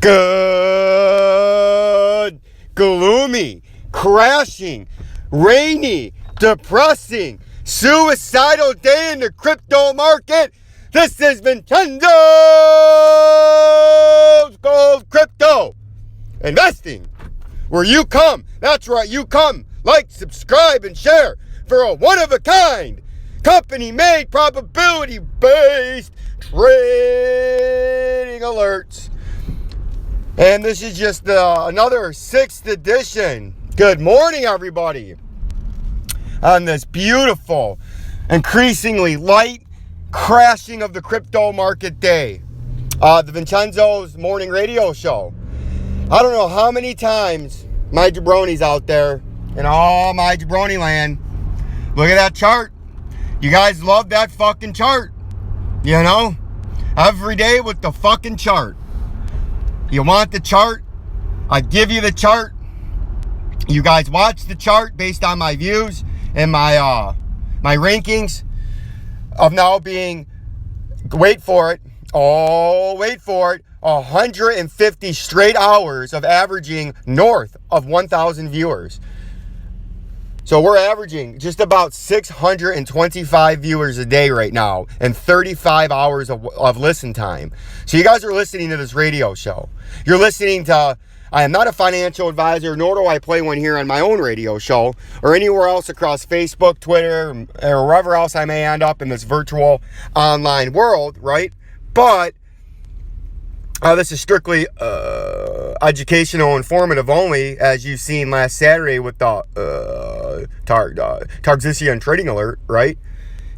Good, gloomy, crashing, rainy, depressing, suicidal day in the crypto market. This is Vincenzo'S Gold Crypto Investing, where you come. That's right, you come. Like, subscribe, and share for a one-of-a-kind, company-made, probability-based trading alerts. And this is just another 6th edition. Good morning, everybody. On this beautiful, increasingly light crashing of the crypto market day. The Vincenzo'S morning radio show. I don't know how many times my jabronis out there in all my jabroni land, look at that chart. You guys love that fucking chart. You know? Every day with the fucking chart. You want the chart? I give you the chart. You guys watch the chart based on my views and my rankings of now being, wait for it, 150 straight hours of averaging north of 1,000 viewers. So we're averaging just about 625 viewers a day right now and 35 hours of listen time. So you guys are listening to this radio show. You're listening to, I am not a financial advisor, nor do I play one here on my own radio show or anywhere else across Facebook, Twitter, or wherever else I may end up in this virtual online world, right? But this is strictly educational, informative only, as you've seen last Saturday with the Targzisian trading alert, right?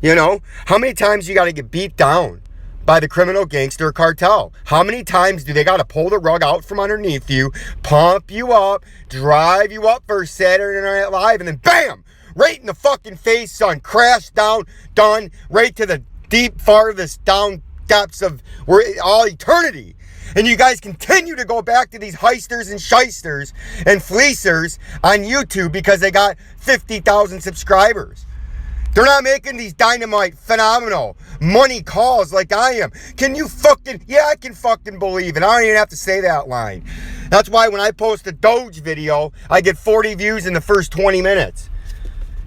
You know, how many times you got to get beat down by the criminal gangster cartel? How many times do they got to pull the rug out from underneath you, pump you up, drive you up for Saturday Night Live, and then bam, right in the fucking face, son, crash down, done, right to the deep farthest down depths of all eternity. And you guys continue to go back to these heisters and shysters and fleecers on YouTube because they got 50,000 subscribers. They're not making these dynamite, phenomenal money calls like I am. Can you fucking, yeah, I can fucking believe it. I don't even have to say that line. That's why when I post a Doge video, I get 40 views in the first 20 minutes.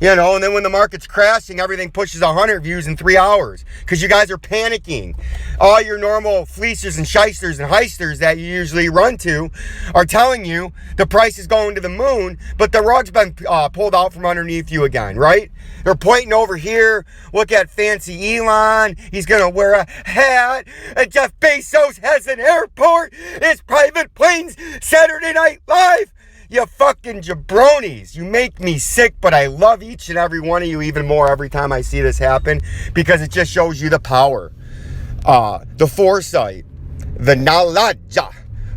You know, and then when the market's crashing, everything pushes 100 views in 3 hours. Because you guys are panicking. All your normal fleecers and shysters and heisters that you usually run to are telling you the price is going to the moon, but the rug's been pulled out from underneath you again, right? They're pointing over here. Look at fancy Elon. He's going to wear a hat. And Jeff Bezos has an airport. His private planes, Saturday Night Live. You fucking jabronis. You make me sick, but I love each and every one of you even more every time I see this happen because it just shows you the power, the foresight, the knowledge,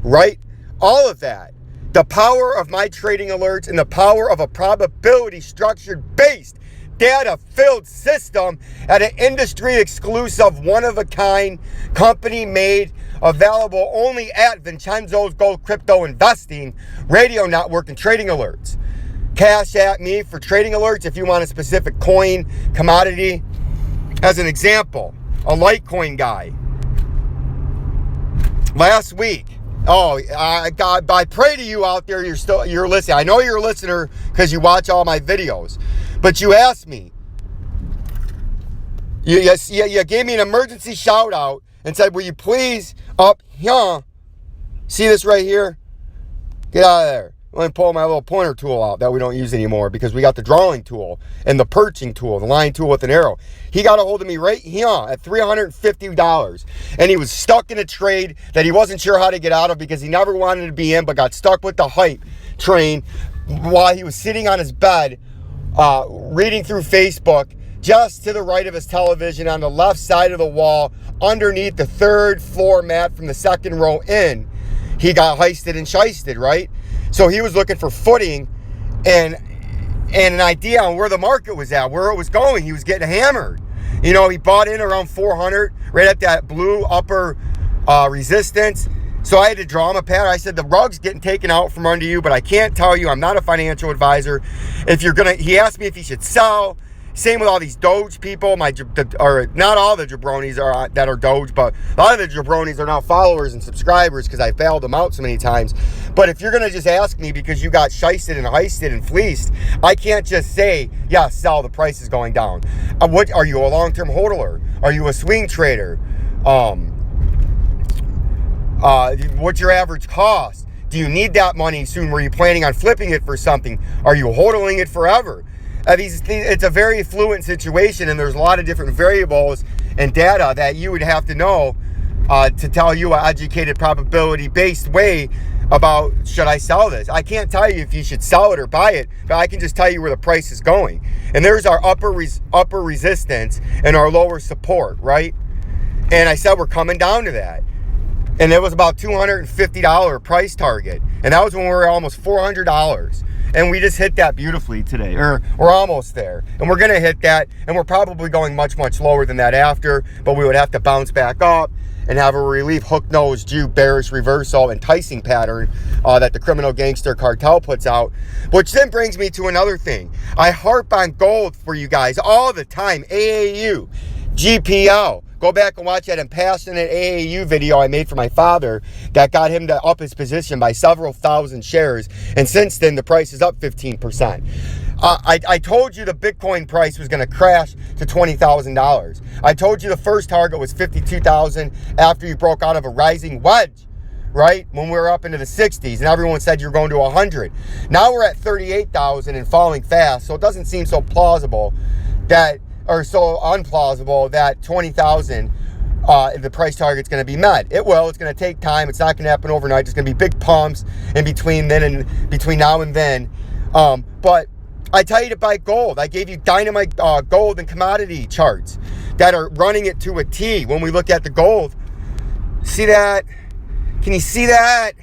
right? All of that. The power of my trading alerts and the power of a probability structured based data-filled system at an industry-exclusive, one-of-a-kind, company-made, available only at Vincenzo'S Gold Crypto Investing Radio Network and Trading Alerts. Cash at me for trading alerts if you want a specific coin, commodity. As an example, a Litecoin guy. Last week, God, I pray to you out there, you're listening. I know you're a listener because you watch all my videos. But you asked me, you gave me an emergency shout out and said, will you please up here, see this right here? Get out of there. Let me pull my little pointer tool out that we don't use anymore because we got the drawing tool and the perching tool, the line tool with an arrow. He got a hold of me right here at $350. And he was stuck in a trade that he wasn't sure how to get out of because he never wanted to be in, but got stuck with the hype train while he was sitting on his bed reading through Facebook, just to the right of his television on the left side of the wall, underneath the 3rd floor mat from the 2nd row in. He got heisted and shysted, right? So he was looking for footing and an idea on where the market was at, where it was going. He was getting hammered. You know, he bought in around 400, right at that blue upper resistance. So I had to draw him a pattern. I said, the rug's getting taken out from under you, but I can't tell you. I'm not a financial advisor. If you're going to, he asked me if he should sell, Same with all these Doge people. Or not all the jabronis are that are Doge, but a lot of the jabronis are now followers and subscribers because I bailed them out so many times. But if you're gonna just ask me because you got shysted and heisted and fleeced, I can't just say, yeah, sell, the price is going down. What are you, a long-term holder? Are you a swing trader? What's your average cost? Do you need that money soon? Were you planning on flipping it for something? Are you holding it forever? It's a very fluent situation, and there's a lot of different variables and data that you would have to know to tell you an educated, probability-based way about, should I sell this? I can't tell you if you should sell it or buy it, but I can just tell you where the price is going. And there's our upper resistance and our lower support, right? And I said we're coming down to that. And it was about $250 price target. And that was when we were almost $400. And we just hit that beautifully today. Or we're almost there. And we're going to hit that. And we're probably going much, much lower than that after. But we would have to bounce back up and have a relief hook-nosed Jew bearish reversal enticing pattern that the criminal gangster cartel puts out. Which then brings me to another thing. I harp on gold for you guys all the time. AAU, GPL. Go back and watch that impassionate AAU video I made for my father that got him to up his position by several thousand shares. And since then, the price is up 15%. I told you the Bitcoin price was going to crash to $20,000. I told you the first target was $52,000 after you broke out of a rising wedge, right? When we were up into the 60s and everyone said you're going to 100. Now we're at 38,000 and falling fast. So it doesn't seem so plausible that, or so unplausible that 20,000, the price target's going to be met. It will. It's going to take time. It's not going to happen overnight. There's going to be big pumps in between now and then. But I tell you to buy gold. I gave you dynamite gold and commodity charts that are running it to a T. When we look at the gold, see that? Can you see that?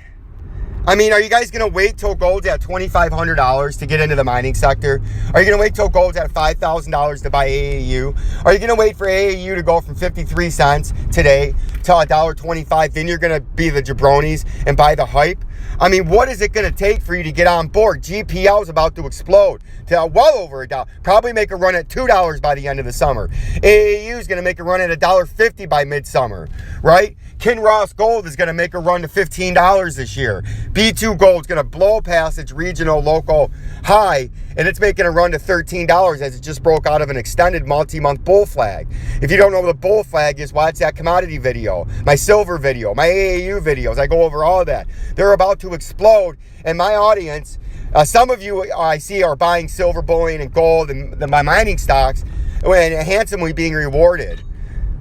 I mean, are you guys going to wait till gold's at $2,500 to get into the mining sector? Are you going to wait till gold's at $5,000 to buy AAU? Are you going to wait for AAU to go from 53 cents today to $1.25? Then you're going to be the jabronis and buy the hype? I mean, what is it going to take for you to get on board? GPL is about to explode to well over $1. Probably make a run at $2 by the end of the summer. AAU is going to make a run at $1.50 by midsummer, right? Kinross Gold is going to make a run to $15 this year. B2 Gold is going to blow past its regional local high, and it's making a run to $13 as it just broke out of an extended multi-month bull flag. If you don't know what a bull flag is, watch that commodity video, my silver video, my AAU videos. I go over all of that. They're about to explode, and my audience, some of you I see are buying silver bullion and gold and my mining stocks and handsomely being rewarded.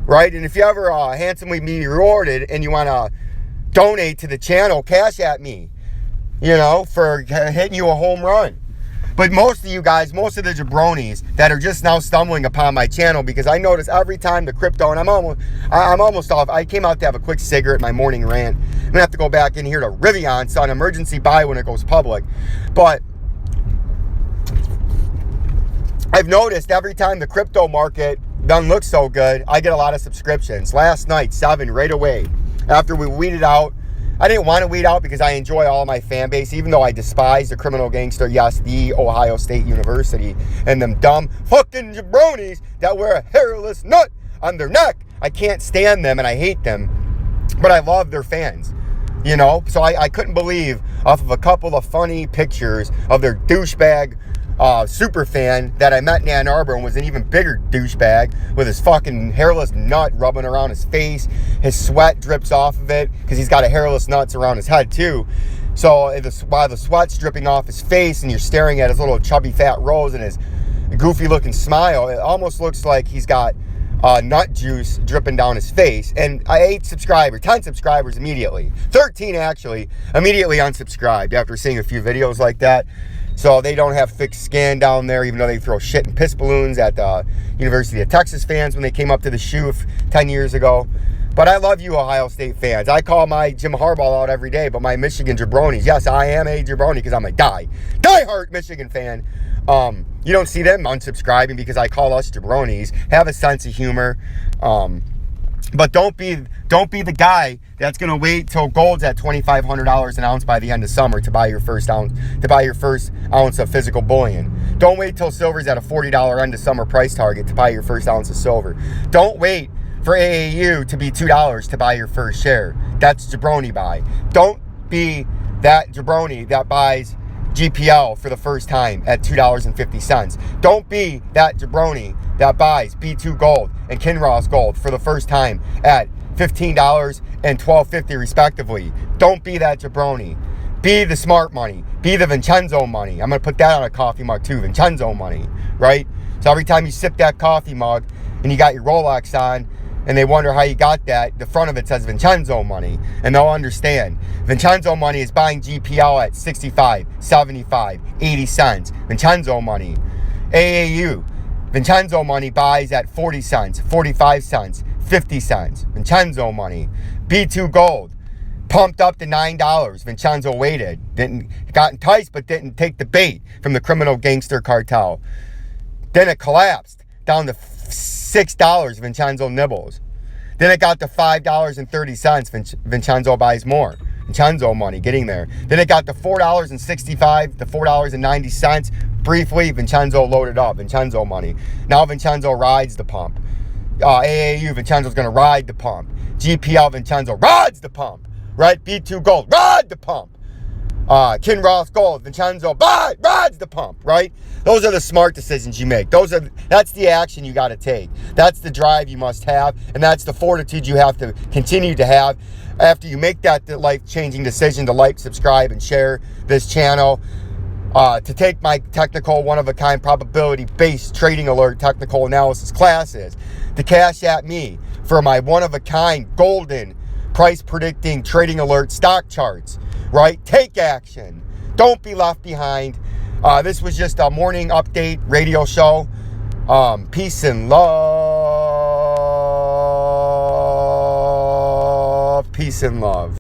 Right? And if you ever handsomely be rewarded and you want to donate to the channel, cash at me, for hitting you a home run. But most of you guys, most of the jabronis that are just now stumbling upon my channel, because I notice every time the crypto, and I'm almost off. I came out to have a quick cigarette, my morning rant. I'm going to have to go back in here to Rivian, so an emergency buy when it goes public. But I've noticed every time the crypto market doesn't look so good, I get a lot of subscriptions. Last night, 7 right away. After we weeded out, I didn't want to weed out because I enjoy all my fan base, even though I despise the criminal gangster, yes, the Ohio State University, and them dumb fucking jabronis that wear a hairless nut on their neck. I can't stand them and I hate them, but I love their fans, So I couldn't believe, off of a couple of funny pictures of their douchebag super fan that I met in Ann Arbor and was an even bigger douchebag with his fucking hairless nut rubbing around his face. His sweat drips off of it because he's got a hairless nuts around his head too. So while the sweat's dripping off his face and you're staring at his little chubby fat rolls and his goofy looking smile, it almost looks like he's got nut juice dripping down his face. And I 10 subscribers immediately. 13 actually, immediately unsubscribed after seeing a few videos like that. So they don't have thick skin down there, even though they throw shit and piss balloons at the University of Texas fans when they came up to the shoe 10 years ago. But I love you Ohio State fans. I call my Jim Harbaugh out every day, but my Michigan jabronis, yes, I am a jabroni because I'm a die-hard Michigan fan. You don't see them unsubscribing because I call us jabronis. Have a sense of humor. But don't be the guy that's gonna wait till gold's at $2,500 an ounce by the end of summer to buy your first ounce of physical bullion. Don't wait till silver's at a $40 end of summer price target to buy your first ounce of silver. Don't wait for AAU to be $2 to buy your first share. That's jabroni buy. Don't be that jabroni that buys GPL for the first time at $2.50. Don't be that jabroni that buys B2 gold and Kinross gold for the first time at $15 and $12.50 respectively. Don't be that jabroni. Be the smart money. Be the Vincenzo money. I'm going to put that on a coffee mug too. Vincenzo money, right? So every time you sip that coffee mug and you got your Rolex on and they wonder how you got that, the front of it says Vincenzo money, and they'll understand. Vincenzo money is buying GPL at 65, 75, 80 cents. Vincenzo money. AAU. Vincenzo money buys at 40 cents, 45 cents, 50 cents. Vincenzo money. B2 gold pumped up to $9. Vincenzo waited. Got enticed but didn't take the bait from the criminal gangster cartel. Then it collapsed down to $6. Vincenzo nibbles. Then it got to $5.30. Vincenzo buys more. Vincenzo money getting there. Then it got to $4.65 to $4.90. Briefly, Vincenzo loaded up. Vincenzo money. Now Vincenzo rides the pump. AAU, Vincenzo's going to ride the pump. GPL, Vincenzo rides the pump. Right? B2 gold, ride the pump. Kinross gold, Vincenzo rides the pump. Right? Those are the smart decisions you make. That's the action you got to take. That's the drive you must have, and that's the fortitude you have to continue to have after you make that life-changing decision to like, subscribe, and share this channel. To take my technical, one-of-a-kind, probability-based trading alert technical analysis classes, to cash at me for my one-of-a-kind, golden, price-predicting trading alert stock charts, right? Take action. Don't be left behind. This was just a morning update radio show. Peace and love. Peace and love.